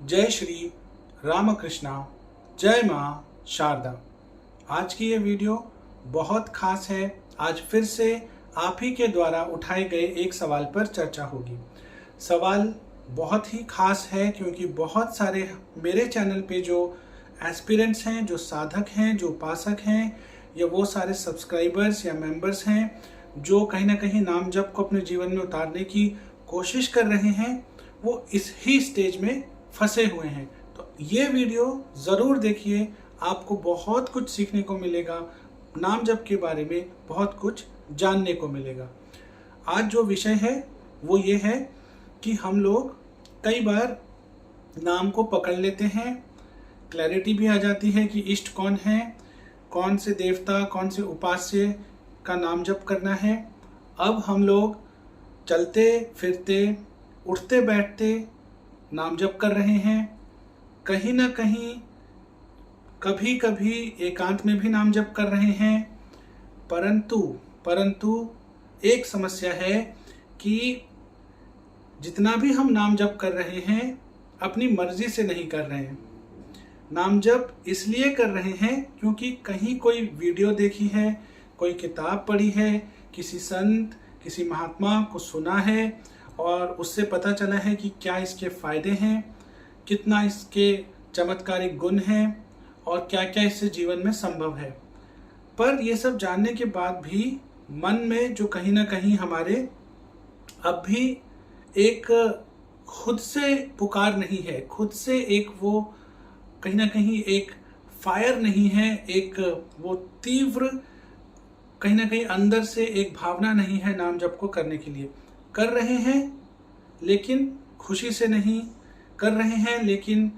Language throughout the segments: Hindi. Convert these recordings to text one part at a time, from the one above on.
जय श्री रामकृष्णा, जय माँ शारदा। आज की ये वीडियो बहुत खास है। आज फिर से आप ही के द्वारा उठाए गए एक सवाल पर चर्चा होगी। सवाल बहुत ही खास है क्योंकि बहुत सारे मेरे चैनल पे जो एस्पिरेंट्स हैं, जो साधक हैं, जो उपासक हैं, या वो सारे सब्सक्राइबर्स या मेंबर्स हैं जो कहीं ना कहीं नाम जप को अपने जीवन में उतारने की कोशिश कर रहे हैं, वो इस ही स्टेज में फंसे हुए हैं। तो ये वीडियो ज़रूर देखिए, आपको बहुत कुछ सीखने को मिलेगा, नाम जप के बारे में बहुत कुछ जानने को मिलेगा। आज जो विषय है वो ये है कि हम लोग कई बार नाम को पकड़ लेते हैं, क्लैरिटी भी आ जाती है कि इष्ट कौन है, कौन से देवता, कौन से उपास्य का नाम जप करना है। अब हम लोग चलते फिरते, उठते बैठते नाम जप कर रहे हैं, कहीं ना कहीं कभी कभी एकांत में भी नाम जप कर रहे हैं। परंतु एक समस्या है कि जितना भी हम नाम जप कर रहे हैं अपनी मर्जी से नहीं कर रहे हैं। नाम जप इसलिए कर रहे हैं क्योंकि कहीं कोई वीडियो देखी है, कोई किताब पढ़ी है, किसी संत, किसी महात्मा को सुना है और उससे पता चला है कि क्या इसके फायदे हैं, कितना इसके चमत्कारिक गुण हैं और क्या क्या इससे जीवन में संभव है। पर ये सब जानने के बाद भी मन में जो कहीं ना कहीं हमारे अब भी एक खुद से पुकार नहीं है, खुद से एक वो कहीं ना कहीं एक फायर नहीं है, एक वो तीव्र कहीं ना कहीं अंदर से एक भावना नहीं है नाम जप को करने के लिए। कर रहे हैं लेकिन खुशी से नहीं कर रहे हैं, लेकिन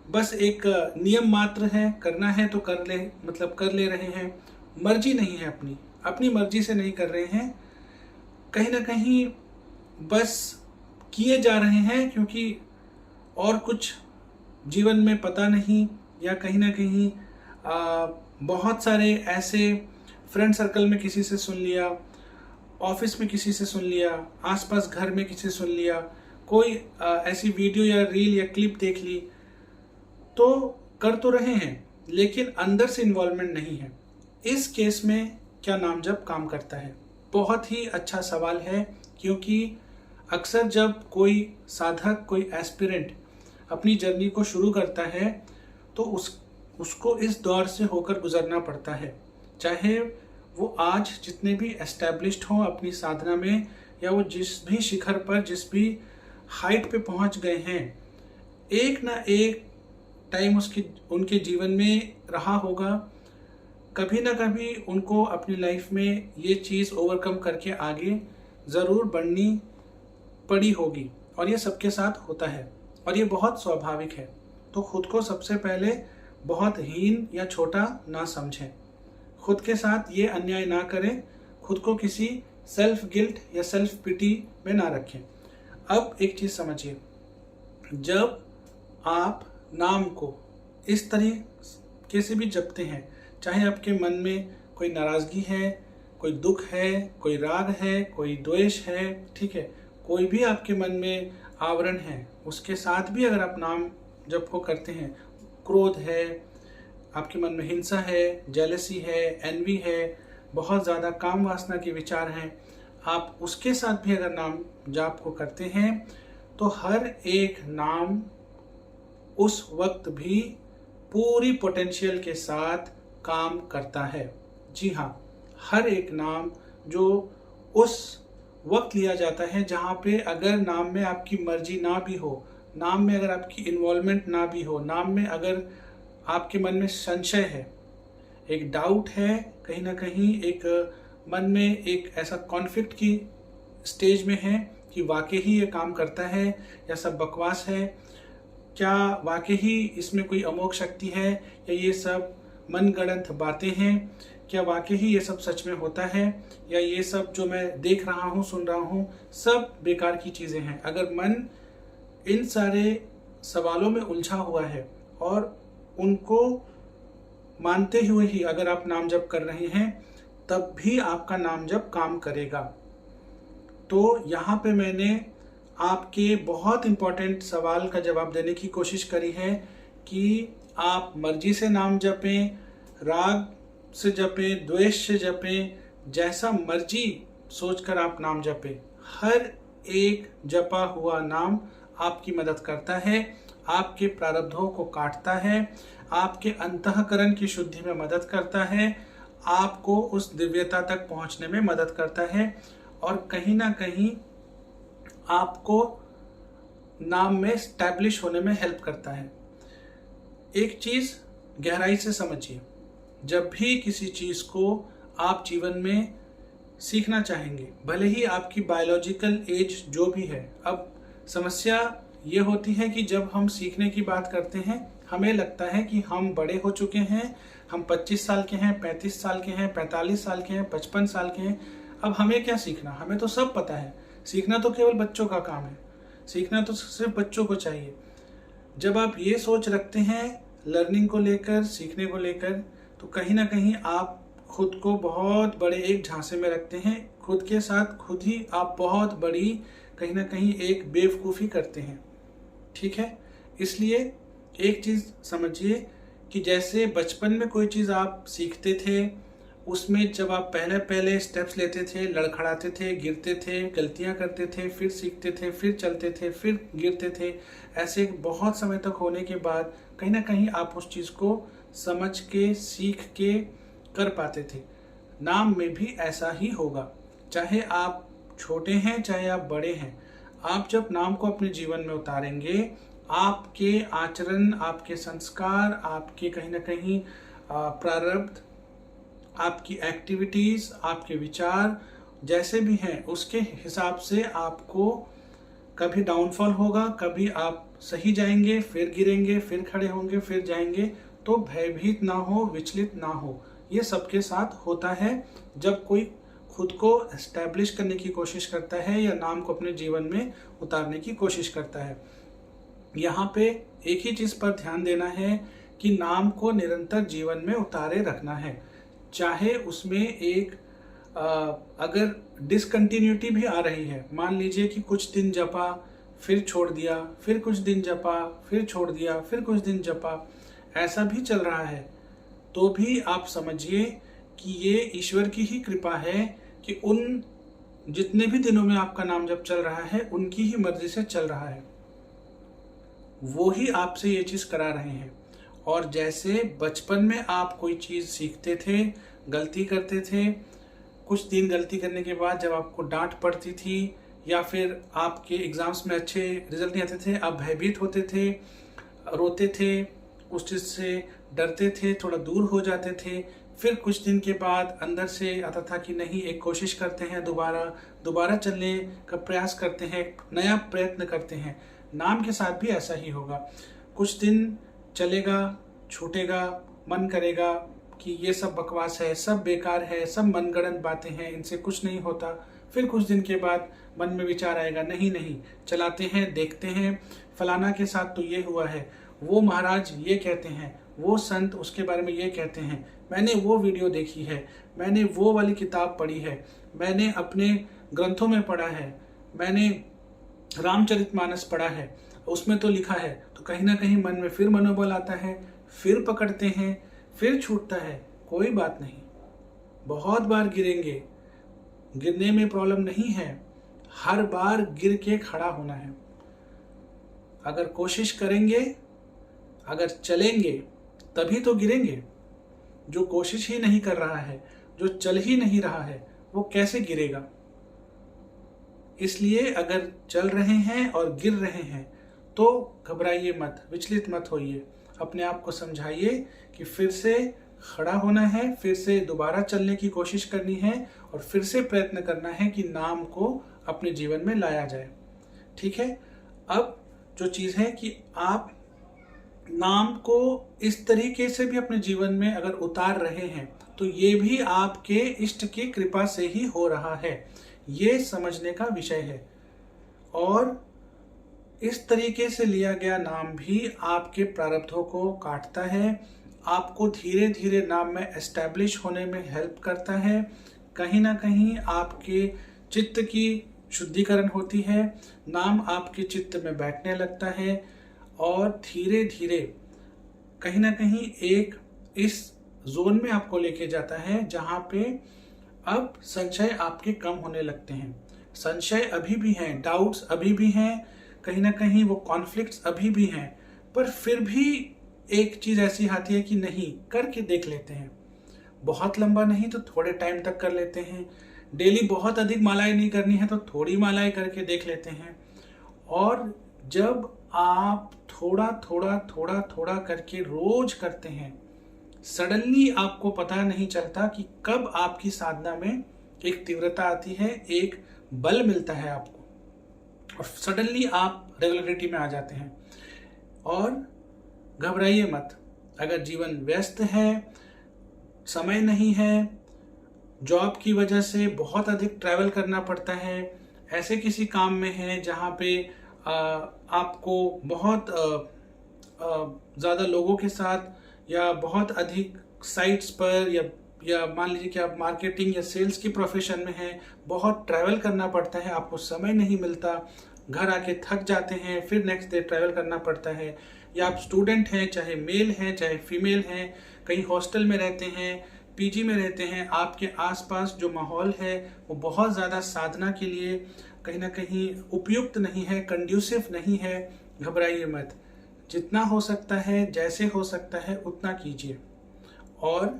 बस एक नियम मात्र है, करना है तो कर ले, मतलब कर ले रहे हैं। मर्जी नहीं है, अपनी मर्जी से नहीं कर रहे हैं, कहीं ना कहीं बस किए जा रहे हैं क्योंकि और कुछ जीवन में पता नहीं, या कहीं ना कहीं बहुत सारे ऐसे फ्रेंड सर्कल में किसी से सुन लिया, ऑफिस में किसी से सुन लिया, आसपास घर में किसी से सुन लिया, कोई ऐसी वीडियो या रील या क्लिप देख ली, तो कर तो रहे हैं लेकिन अंदर से इन्वॉल्वमेंट नहीं है। इस केस में क्या नाम जप काम करता है? बहुत ही अच्छा सवाल है, क्योंकि अक्सर जब कोई साधक, कोई एस्पिरेंट अपनी जर्नी को शुरू करता है तो उसको इस दौर से होकर गुजरना पड़ता है। चाहे वो आज जितने भी एस्टैब्लिश्ड हों अपनी साधना में, या वो जिस भी शिखर पर, जिस भी हाइट पे पहुंच गए हैं, एक ना एक टाइम उनके जीवन में रहा होगा, कभी ना कभी उनको अपनी लाइफ में ये चीज़ ओवरकम करके आगे ज़रूर बढ़नी पड़ी होगी। और ये सबके साथ होता है और ये बहुत स्वाभाविक है। तो खुद को सबसे पहले बहुत हीन या छोटा ना समझें, खुद के साथ ये अन्याय ना करें, खुद को किसी सेल्फ गिल्ट या सेल्फ पिटी में ना रखें। अब एक चीज़ समझिए, जब आप नाम को इस तरीके से भी जपते हैं, चाहे आपके मन में कोई नाराज़गी है, कोई दुख है, कोई राग है, कोई द्वेष है, ठीक है, कोई भी आपके मन में आवरण है, उसके साथ भी अगर आप नाम जप को करते हैं, क्रोध है, आपके मन में हिंसा है, जेलसी है, एनवी है, बहुत ज़्यादा काम वासना के विचार हैं, आप उसके साथ भी अगर नाम जाप को करते हैं तो हर एक नाम उस वक्त भी पूरी पोटेंशियल के साथ काम करता है। जी हाँ, हर एक नाम जो उस वक्त लिया जाता है जहाँ पे अगर नाम में आपकी मर्जी ना भी हो, नाम में अगर आपकी इन्वॉल्वमेंट ना भी हो, नाम में अगर आपके मन में संशय है, एक डाउट है, कहीं ना कहीं एक मन में एक ऐसा कॉन्फ्लिक्ट की स्टेज में है कि वाकई ही ये काम करता है या सब बकवास है, क्या वाकई ही इसमें कोई अमोघ शक्ति है, या ये सब मनगढ़ंत बातें हैं, क्या वाकई ही ये सब सच में होता है, या ये सब जो मैं देख रहा हूँ, सुन रहा हूँ, सब बेकार की चीज़ें हैं। अगर मन इन सारे सवालों में उलझा हुआ है और उनको मानते हुए ही अगर आप नाम जप कर रहे हैं, तब भी आपका नाम जप काम करेगा। तो यहाँ पे मैंने आपके बहुत इंपॉर्टेंट सवाल का जवाब देने की कोशिश करी है कि आप मर्जी से नाम जपें, राग से जपें, द्वेष से जपें, जैसा मर्जी सोचकर आप नाम जपें। हर एक जपा हुआ नाम आपकी मदद करता है, आपके प्रारब्धों को काटता है, आपके अंतःकरण की शुद्धि में मदद करता है, आपको उस दिव्यता तक पहुंचने में मदद करता है और कहीं ना कहीं आपको नाम में स्टैब्लिश होने में हेल्प करता है। एक चीज गहराई से समझिए, जब भी किसी चीज को आप जीवन में सीखना चाहेंगे, भले ही आपकी बायोलॉजिकल एज जो भी है, अब समस्या ये होती है कि जब हम सीखने की बात करते हैं हमें लगता है कि हम बड़े हो चुके हैं, हम 25 साल के हैं, 35 साल के हैं, 45 साल के हैं, 55 साल के हैं, अब हमें क्या सीखना, हमें तो सब पता है। सीखना तो केवल बच्चों का काम है, सीखना तो सिर्फ बच्चों को चाहिए। जब आप ये सोच रखते हैं लर्निंग को लेकर, सीखने को लेकर, तो कहीं ना कहीं आप खुद को बहुत बड़े एक झांसे में रखते हैं, खुद के साथ खुद ही आप बहुत बड़ी कहीं ना कहीं एक बेवकूफ़ी करते हैं। ठीक है, इसलिए एक चीज़ समझिए कि जैसे बचपन में कोई चीज़ आप सीखते थे, उसमें जब आप पहले पहले स्टेप्स लेते थे, लड़खड़ाते थे, गिरते थे, गलतियां करते थे, फिर सीखते थे, फिर चलते थे, फिर गिरते थे, ऐसे बहुत समय तक होने के बाद कहीं ना कहीं आप उस चीज़ को समझ के, सीख के कर पाते थे। नाम में भी ऐसा ही होगा, चाहे आप छोटे हैं चाहे आप बड़े हैं। आप जब नाम को अपने जीवन में उतारेंगे, आपके आचरण, आपके संस्कार, आपके कहीं ना कहीं प्रारब्ध, आपकी एक्टिविटीज, आपके विचार जैसे भी हैं, उसके हिसाब से आपको कभी डाउनफॉल होगा, कभी आप सही जाएंगे, फिर गिरेंगे, फिर खड़े होंगे, फिर जाएंगे। तो भयभीत ना हो, विचलित ना हो, ये सबके साथ होता है जब कोई खुद को एस्टैब्लिश करने की कोशिश करता है या नाम को अपने जीवन में उतारने की कोशिश करता है। यहाँ पे एक ही चीज पर ध्यान देना है कि नाम को निरंतर जीवन में उतारे रखना है, चाहे उसमें एक अगर डिसकंटिन्यूटी भी आ रही है, मान लीजिए कि कुछ दिन जपा फिर छोड़ दिया, फिर कुछ दिन जपा फिर छोड़ दिया, फिर कुछ दिन जपा, ऐसा भी चल रहा है, तो भी आप समझिए कि ये ईश्वर की ही कृपा है कि उन जितने भी दिनों में आपका नाम जप चल रहा है उनकी ही मर्जी से चल रहा है, वो ही आपसे ये चीज करा रहे हैं। और जैसे बचपन में आप कोई चीज सीखते थे, गलती करते थे, कुछ दिन गलती करने के बाद जब आपको डांट पड़ती थी या फिर आपके एग्जाम्स में अच्छे रिजल्ट नहीं आते थे, आप भयभीत होते थे, रोते थे, उस चीज से डरते थे, थोड़ा दूर हो जाते थे, फिर कुछ दिन के बाद अंदर से आता था कि नहीं, एक कोशिश करते हैं, दोबारा चलने का प्रयास करते हैं, नया प्रयत्न करते हैं। नाम के साथ भी ऐसा ही होगा, कुछ दिन चलेगा, छूटेगा, मन करेगा कि ये सब बकवास है, सब बेकार है, सब मनगढ़ंत बातें हैं, इनसे कुछ नहीं होता। फिर कुछ दिन के बाद मन में विचार आएगा, नहीं नहीं, चलाते हैं, देखते हैं, फलाना के साथ तो ये हुआ है, वो महाराज ये कहते हैं, वो संत उसके बारे में ये कहते हैं, मैंने वो वीडियो देखी है, मैंने वो वाली किताब पढ़ी है, मैंने अपने ग्रंथों में पढ़ा है, मैंने रामचरितमानस पढ़ा है, उसमें तो लिखा है। तो कहीं ना कहीं मन में फिर मनोबल आता है, फिर पकड़ते हैं, फिर छूटता है। कोई बात नहीं, बहुत बार गिरेंगे, गिरने में प्रॉब्लम नहीं है, हर बार गिर के खड़ा होना है। अगर कोशिश करेंगे, अगर चलेंगे, तभी तो गिरेंगे। जो कोशिश ही नहीं कर रहा है, जो चल ही नहीं रहा है, वो कैसे गिरेगा? इसलिए अगर चल रहे हैं और गिर रहे हैं तो घबराइए मत, विचलित मत होइए, अपने आप को समझाइए कि फिर से खड़ा होना है, फिर से दोबारा चलने की कोशिश करनी है और फिर से प्रयत्न करना है कि नाम को अपने जीवन में लाया जाए। ठीक है, अब जो चीज है कि आप नाम को इस तरीके से भी अपने जीवन में अगर उतार रहे हैं तो ये भी आपके इष्ट की कृपा से ही हो रहा है, ये समझने का विषय है। और इस तरीके से लिया गया नाम भी आपके प्रारब्धों को काटता है, आपको धीरे धीरे नाम में एस्टैब्लिश होने में हेल्प करता है, कहीं ना कहीं आपके चित्त की शुद्धिकरण होती है, नाम आपके चित्त में बैठने लगता है और धीरे धीरे कहीं ना कहीं एक इस जोन में आपको लेके जाता है जहां पे अब संशय आपके कम होने लगते हैं। संशय अभी भी हैं, डाउट्स अभी भी हैं, कहीं ना कहीं वो कॉन्फ्लिक्ट्स अभी भी हैं, पर फिर भी एक चीज ऐसी आती है कि नहीं, करके देख लेते हैं। बहुत लंबा नहीं तो थोड़े टाइम तक कर लेते हैं, डेली बहुत अधिक मालाएं नहीं करनी है तो थोड़ी मालाएं करके देख लेते हैं। और जब आप थोड़ा थोड़ा थोड़ा थोड़ा करके रोज करते हैं, सडनली आपको पता नहीं चलता कि कब आपकी साधना में एक तीव्रता आती है, एक बल मिलता है आपको और सडनली आप रेगुलरिटी में आ जाते हैं। और घबराइए मत, अगर जीवन व्यस्त है, समय नहीं है, जॉब की वजह से बहुत अधिक ट्रैवल करना पड़ता है, ऐसे किसी काम में है जहाँ पे आपको बहुत ज़्यादा लोगों के साथ या बहुत अधिक साइट्स पर या मान लीजिए कि आप मार्केटिंग या सेल्स की प्रोफेशन में हैं, बहुत ट्रैवल करना पड़ता है, आपको समय नहीं मिलता, घर आके थक जाते हैं, फिर नेक्स्ट डे ट्रैवल करना पड़ता है, या आप स्टूडेंट हैं, चाहे मेल हैं चाहे फीमेल हैं, कहीं हॉस्टल में रहते हैं, पीजी में रहते हैं, आपके आसपास जो माहौल है वो बहुत ज़्यादा साधना के लिए कहीं ना कहीं उपयुक्त नहीं है, कंड्यूसिव नहीं है, घबराइए मत। जितना हो सकता है, जैसे हो सकता है उतना कीजिए। और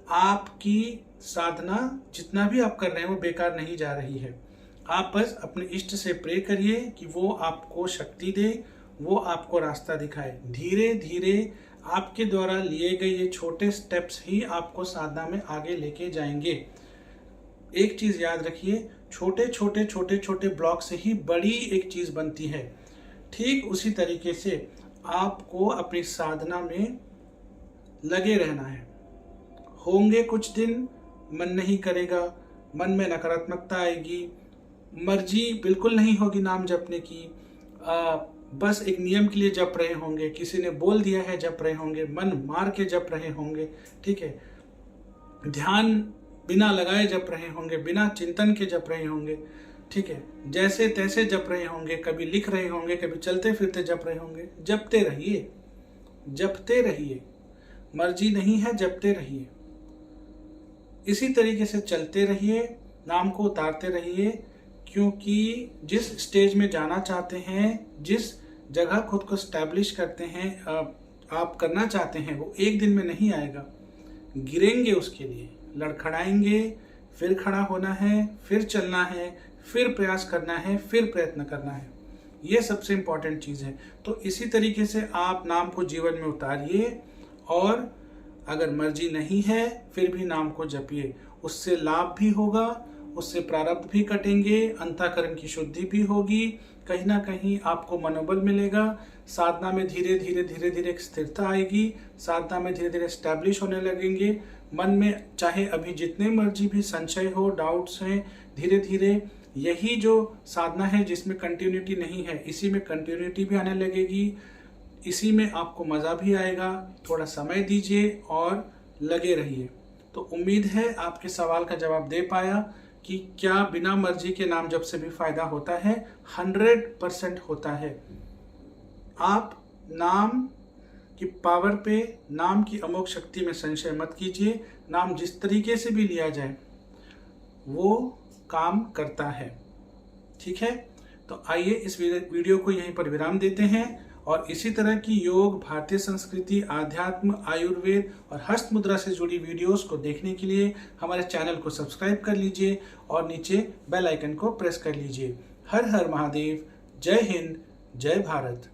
आपकी साधना जितना भी आप कर रहे हैं वो बेकार नहीं जा रही है। आप बस अपने इष्ट से प्रे करिए कि वो आपको शक्ति दे, वो आपको रास्ता दिखाए। धीरे धीरे आपके द्वारा लिए गए ये छोटे स्टेप्स ही आपको साधना में आगे लेके जाएंगे। एक चीज याद रखिए, छोटे छोटे छोटे छोटे ब्लॉक से ही बड़ी एक चीज बनती है। ठीक उसी तरीके से आपको अपनी साधना में लगे रहना है। होंगे कुछ दिन मन नहीं करेगा, मन में नकारात्मकता आएगी, मर्जी बिल्कुल नहीं होगी नाम जपने की, बस एक नियम के लिए जप रहे होंगे, किसी ने बोल दिया है जप रहे होंगे, मन मार के जप रहे होंगे, ठीक है, ध्यान बिना लगाए जप रहे होंगे, बिना चिंतन के जप रहे होंगे, ठीक है, जैसे तैसे जप रहे होंगे, कभी लिख रहे होंगे, कभी चलते फिरते जप रहे होंगे। जपते रहिए, जपते रहिए, मर्जी नहीं है, जपते रहिए, इसी तरीके से चलते रहिए, नाम को उतारते रहिए, क्योंकि जिस स्टेज में जाना चाहते हैं, जिस जगह खुद को स्टैब्लिश करते हैं, आप करना चाहते हैं, वो एक दिन में नहीं आएगा। गिरेंगे उसके लिए, लड़खड़ाएंगे, फिर खड़ा होना है, फिर चलना है, फिर प्रयास करना है, फिर प्रयत्न करना है। ये सबसे इम्पोर्टेंट चीज़ है। तो इसी तरीके से आप नाम को जीवन में उतारिए और अगर मर्जी नहीं है फिर भी नाम को जपिए। उससे लाभ भी होगा, उससे प्रारब्ध भी कटेंगे, अंतःकरण की शुद्धि भी होगी, कहीं ना कहीं आपको मनोबल मिलेगा, साधना में धीरे धीरे धीरे धीरे एक स्थिरता आएगी, साधना में धीरे धीरे एस्टैब्लिश होने लगेंगे। मन में चाहे अभी जितने मर्जी भी संशय हो, डाउट्स हैं, धीरे धीरे यही जो साधना है जिसमें कंटिन्यूटी नहीं है, इसी में कंटिन्यूटी भी आने लगेगी, इसी में आपको मज़ा भी आएगा। थोड़ा समय दीजिए और लगे रहिए। तो उम्मीद है आपके सवाल का जवाब दे पाया कि क्या बिना मर्जी के नाम जप से भी फायदा होता है। 100% होता है। आप नाम की पावर पे, नाम की अमोघ शक्ति में संशय मत कीजिए। नाम जिस तरीके से भी लिया जाए वो काम करता है। ठीक है, तो आइए इस वीडियो को यहीं पर विराम देते हैं और इसी तरह की योग, भारतीय संस्कृति, आध्यात्म, आयुर्वेद और हस्त मुद्रा से जुड़ी वीडियोस को देखने के लिए हमारे चैनल को सब्सक्राइब कर लीजिए और नीचे बेल आइकन को प्रेस कर लीजिए। हर हर महादेव, जय हिंद, जय भारत।